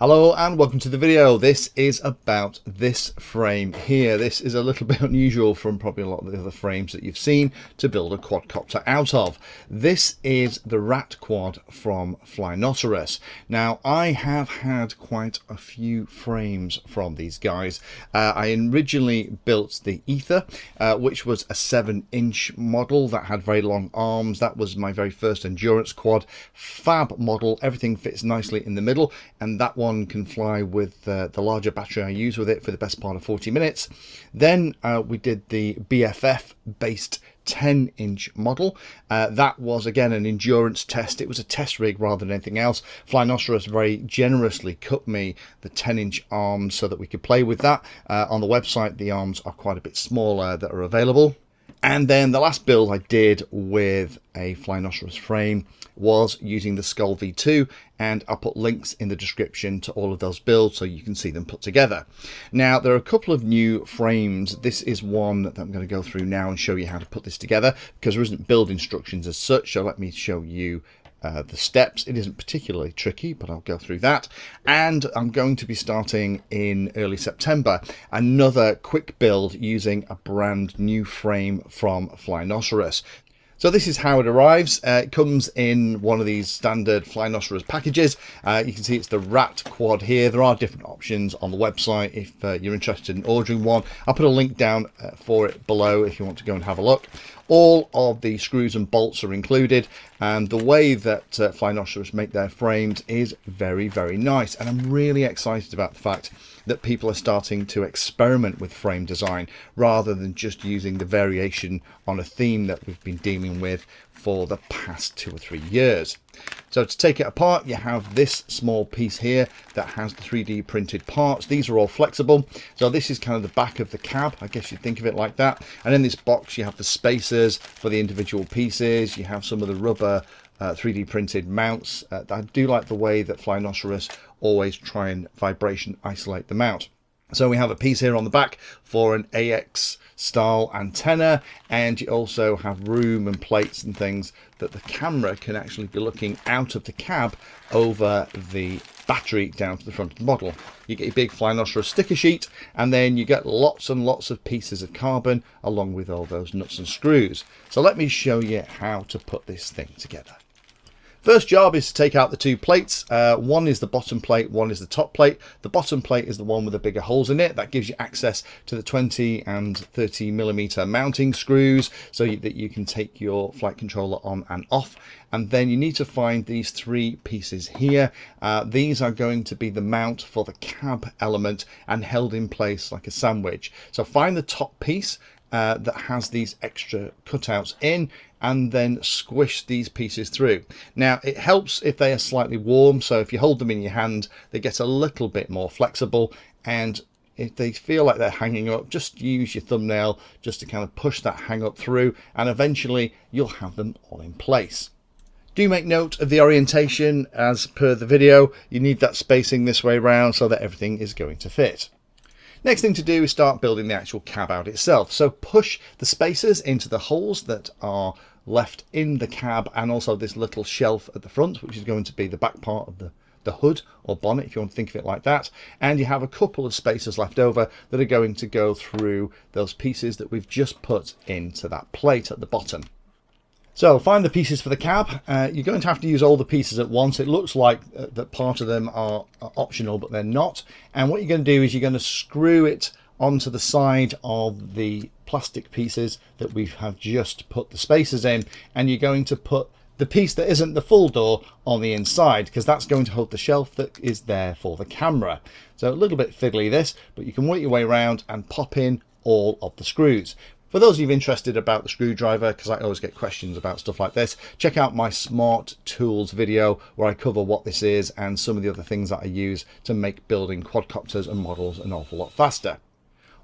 Hello and welcome to the video. This is about this frame here. This is a little bit unusual from probably a lot of the other frames that you've seen to build a quadcopter out of. This is the RatKwad from Flynoceros. Now I have had quite a few frames from these guys. I originally built the Ether, which was a 7-inch model that had very long arms. That was my very first endurance quad. Fab model, everything fits nicely in the middle, and that one can fly with the larger battery I use with it for the best part of 40 minutes. Then we did the BFF based 10-inch model. That was again an endurance test. It was a test rig rather than anything else. Flynoceros very generously cut me the 10-inch arms so that we could play with that. On the website the arms are quite a bit smaller that are available. And then the last build I did with a Flynoceros frame was using the Skull V2, and I'll put links in the description to all of those builds so you can see them put together. Now there are a couple of new frames. This is one that I'm going to go through now and show you how to put this together, because there isn't build instructions as such, so let me show you the steps. It isn't particularly tricky, but I'll go through that. And I'm going to be starting in early September another quick build using a brand new frame from Flynoceros. So this is how it arrives. It comes in one of these standard Flynoceros packages. You can see it's the RatKwad here. There are different options on the website if you're interested in ordering one. I'll put a link down for it below if you want to go and have a look. All of the screws and bolts are included, and the way that Flynoceros make their frames is very, very nice. And I'm really excited about the fact that people are starting to experiment with frame design rather than just using the variation on a theme that we've been dealing with for the past 2 or 3 years. So to take it apart, you have this small piece here that has the 3D printed parts. These are all flexible. So this is kind of the back of the cab, I guess you'd think of it like that. And in this box you have the spacers for the individual pieces. You have some of the rubber 3D printed mounts. I do like the way that Flynoceros always try and vibration isolate the mount. So we have a piece here on the back for an AX style antenna, and you also have room and plates and things that the camera can actually be looking out of the cab over the battery down to the front of the model. You get your big Flynoceros sticker sheet, and then you get lots and lots of pieces of carbon along with all those nuts and screws. So let me show you how to put this thing together. First job is to take out the 2 plates. One is the bottom plate, one is the top plate. The bottom plate is the one with the bigger holes in it. That gives you access to the 20 and 30mm mounting screws so that you can take your flight controller on and off. And then you need to find these 3 pieces here. These are going to be the mount for the cab element and held in place like a sandwich. So find the top piece that has these extra cutouts in, and then squish these pieces through. Now it helps if they are slightly warm, so if you hold them in your hand they get a little bit more flexible, and if they feel like they're hanging up, just use your thumbnail just to kind of push that hang up through, and eventually you'll have them all in place. Do make note of the orientation as per the video. You need that spacing this way round so that everything is going to fit. Next thing to do is start building the actual cab out itself. So push the spacers into the holes that are left in the cab, and also this little shelf at the front, which is going to be the back part of the hood or bonnet, if you want to think of it like that. And you have a couple of spacers left over that are going to go through those pieces that we've just put into that plate at the bottom. So find the pieces for the cab. You're going to have to use all the pieces at once. It looks like that part of them are optional, but they're not. And what you're going to do is you're going to screw it onto the side of the plastic pieces that we have just put the spacers in, and you're going to put the piece that isn't the full door on the inside, because that's going to hold the shelf that is there for the camera. So a little bit fiddly this, but you can work your way around and pop in all of the screws. For those of you interested about the screwdriver, because I always get questions about stuff like this, check out my Smart Tools video where I cover what this is and some of the other things that I use to make building quadcopters and models an awful lot faster.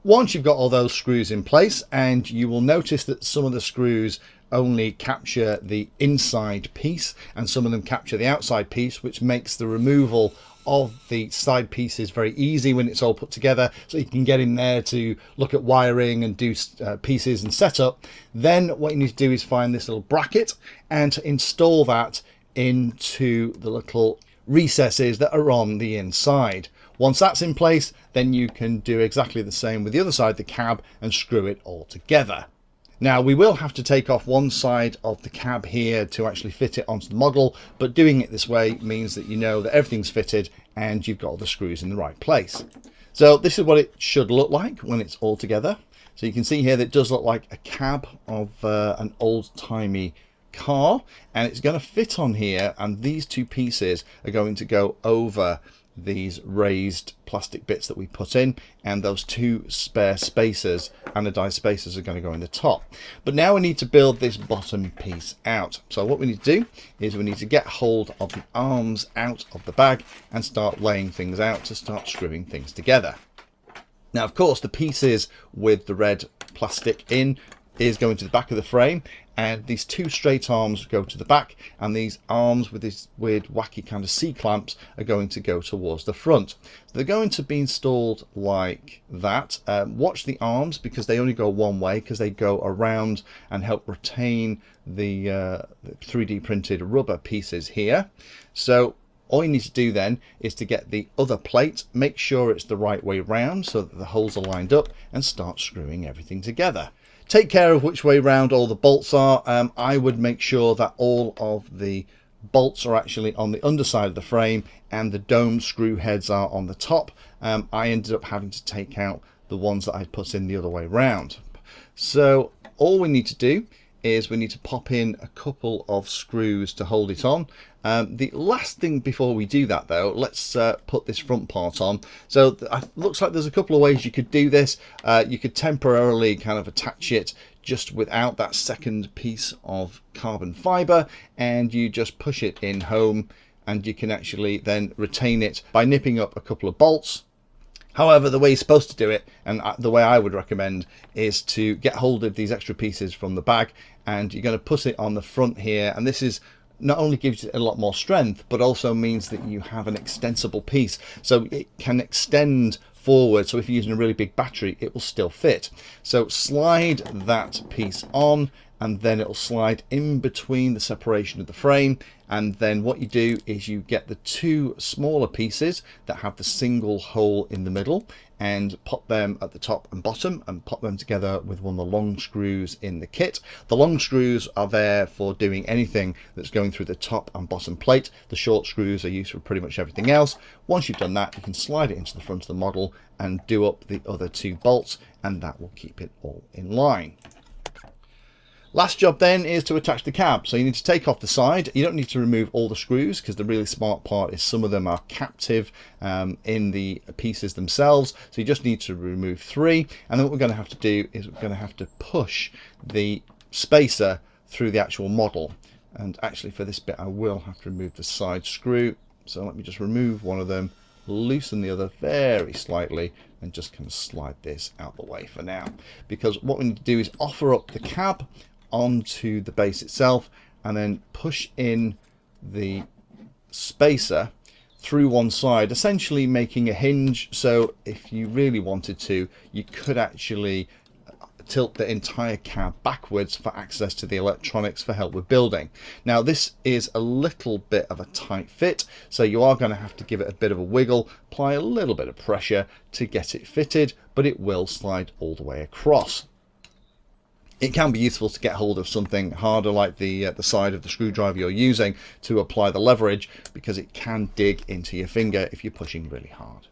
Once you've got all those screws in place, and you will notice that some of the screws only capture the inside piece and some of them capture the outside piece, which makes the removal of the side pieces very easy when it's all put together, so you can get in there to look at wiring and do pieces and setup. Then what you need to do is find this little bracket and to install that into the little recesses that are on the inside. Once that's in place, then you can do exactly the same with the other side of the cab and screw it all together. Now we will have to take off one side of the cab here to actually fit it onto the model, but doing it this way means that you know that everything's fitted and you've got all the screws in the right place. So this is what it should look like when it's all together. So you can see here that it does look like a cab of an old-timey car, and it's going to fit on here, and these two pieces are going to go over these raised plastic bits that we put in, and those two spare spacers, anodized spacers, are going to go in the top. But now we need to build this bottom piece out. So what we need to do is we need to get hold of the arms out of the bag and start laying things out to start screwing things together. Now of course the pieces with the red plastic in is going to the back of the frame, and these two straight arms go to the back, and these arms with these weird wacky kind of C-clamps are going to go towards the front. So they're going to be installed like that. Watch the arms because they only go one way, because they go around and help retain the 3D printed rubber pieces here. So all you need to do then is to get the other plate, make sure it's the right way round so that the holes are lined up, and start screwing everything together. Take care of which way round all the bolts are. I would make sure that all of the bolts are actually on the underside of the frame and the dome screw heads are on the top. I ended up having to take out the ones that I put in the other way round. So all we need to do is we need to pop in a couple of screws to hold it on. The last thing before we do that though, let's put this front part on. So it looks like there's a couple of ways you could do this. You could temporarily kind of attach it just without that second piece of carbon fiber, and you just push it in home, and you can actually then retain it by nipping up a couple of bolts. However, the way you're supposed to do it, and the way I would recommend, is to get hold of these extra pieces from the bag, and you're going to put it on the front here, and this is not only gives it a lot more strength, but also means that you have an extensible piece, so it can extend forward. So if you're using a really big battery, it will still fit. So slide that piece on, and then it'll slide in between the separation of the frame, and then what you do is you get the two smaller pieces that have the single hole in the middle and pop them at the top and bottom, and pop them together with one of the long screws in the kit. The long screws are there for doing anything that's going through the top and bottom plate. The short screws are used for pretty much everything else. Once you've done that, you can slide it into the front of the model and do up the other two bolts, and that will keep it all in line. Last job then is to attach the cab. So you need to take off the side. You don't need to remove all the screws, because the really smart part is some of them are captive in the pieces themselves. So you just need to remove 3. And then what we're going to have to do is we're going to have to push the spacer through the actual model. And actually for this bit I will have to remove the side screw. So let me just remove one of them, loosen the other very slightly, and just kind of slide this out the way for now. Because what we need to do is offer up the cab onto the base itself, and then push in the spacer through one side, essentially making a hinge. So if you really wanted to, you could actually tilt the entire cab backwards for access to the electronics for help with building. Now this is a little bit of a tight fit, so you are going to have to give it a bit of a wiggle, apply a little bit of pressure to get it fitted, but it will slide all the way across. It can be useful to get hold of something harder like the side of the screwdriver you're using to apply the leverage, because it can dig into your finger if you're pushing really hard.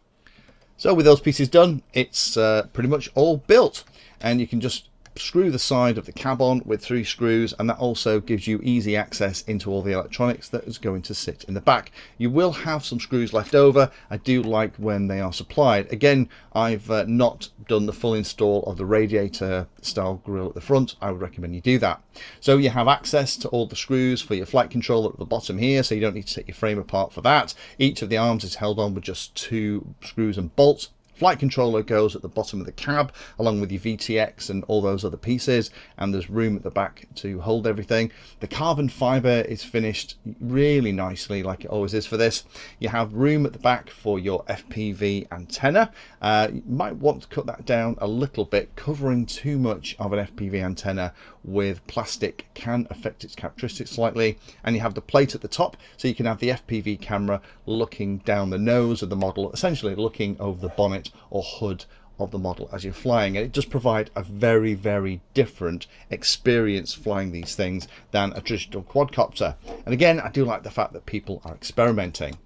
So with those pieces done, it's pretty much all built, and you can just screw the side of the cab on with 3 screws, and that also gives you easy access into all the electronics that is going to sit in the back. You will have some screws left over. I do like when they are supplied. Again, I've not done the full install of the radiator style grille at the front. I would recommend you do that. So you have access to all the screws for your flight controller at the bottom here, so you don't need to take your frame apart for that. Each of the arms is held on with just 2 screws and bolts. Flight controller goes at the bottom of the cab along with your VTX and all those other pieces, and there's room at the back to hold everything. The carbon fiber is finished really nicely, like it always is for this. You have room at the back for your FPV antenna. You might want to cut that down a little bit. Covering too much of an FPV antenna with plastic can affect its characteristics slightly. And you have the plate at the top, so you can have the FPV camera looking down the nose of the model, essentially looking over the bonnet or hood of the model as you're flying. And it does provide a very, very different experience flying these things than a traditional quadcopter. And again, I do like the fact that people are experimenting.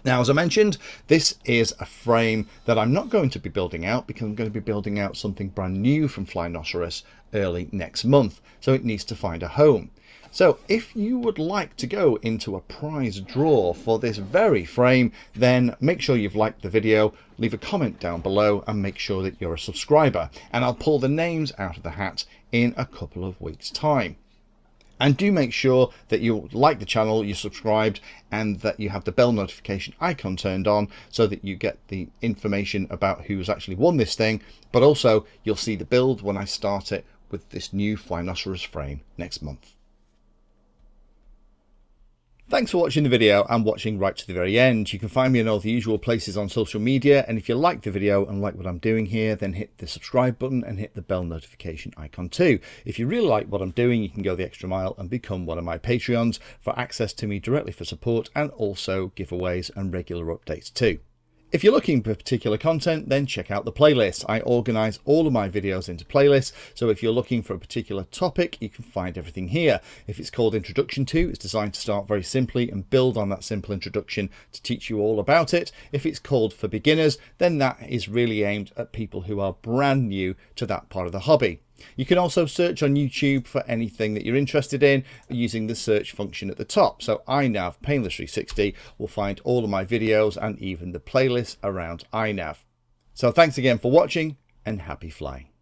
Now, as I mentioned, this is a frame that I'm not going to be building out because I'm going to be building out something brand new from Flynoceros early next month, so it needs to find a home. So if you would like to go into a prize draw for this very frame, then make sure you've liked the video, leave a comment down below, and make sure that you're a subscriber, and I'll pull the names out of the hat in a couple of weeks' time. And do make sure that you like the channel, you're subscribed, and that you have the bell notification icon turned on so that you get the information about who's actually won this thing. But also, you'll see the build when I start it with this new Flynoceros frame next month. Thanks for watching the video and watching right to the very end. You can find me in all the usual places on social media, and if you like the video and like what I'm doing here, then hit the subscribe button and hit the bell notification icon too. If you really like what I'm doing, you can go the extra mile and become one of my Patreons for access to me directly for support, and also giveaways and regular updates too. If you're looking for particular content, then check out the playlist. I organize all of my videos into playlists, so if you're looking for a particular topic, you can find everything here. If it's called Introduction To, it's designed to start very simply and build on that simple introduction to teach you all about it. If it's called For Beginners, then that is really aimed at people who are brand new to that part of the hobby. You can also search on YouTube for anything that you're interested in using the search function at the top. So iNav Painless 360 will find all of my videos and even the playlist around iNav. So thanks again for watching and happy flying.